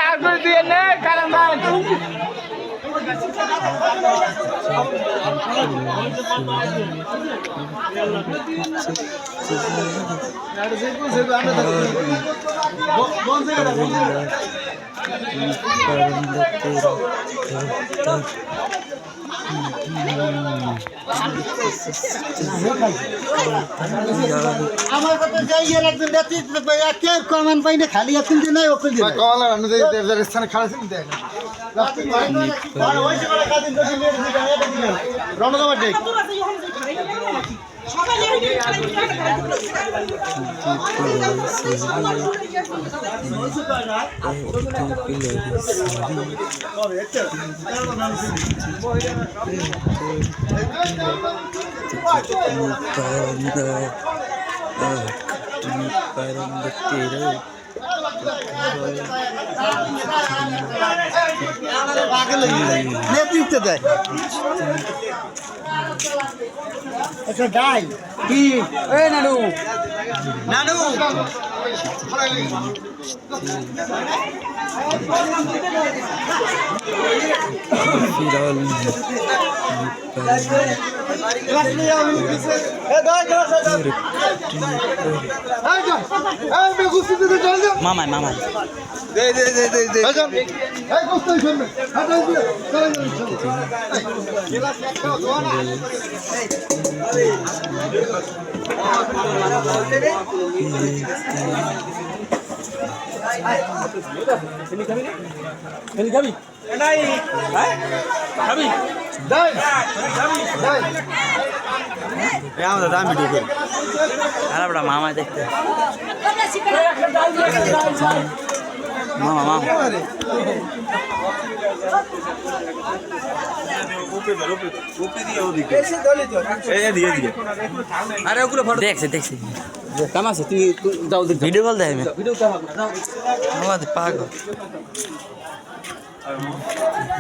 আগুন দিয়ে নে কারণ আমার কথা যাইয়ে একজন নেতৃত্ব কে কমান পাইনে খালি আছেন যে নাই ওপেন দিন কমলা রান্না দেয় স্থানে খাড়া ছিল দেখ রণদাবার দেখ নেতৃত্ব দেয় আচ্ছা গাই কি এই নানু নানু মামা মামা আরে মামা দেখতে মামা মামা দেখছি দেখছি কাম আছে তুই যাও ভিডিও কল দেয় পাগল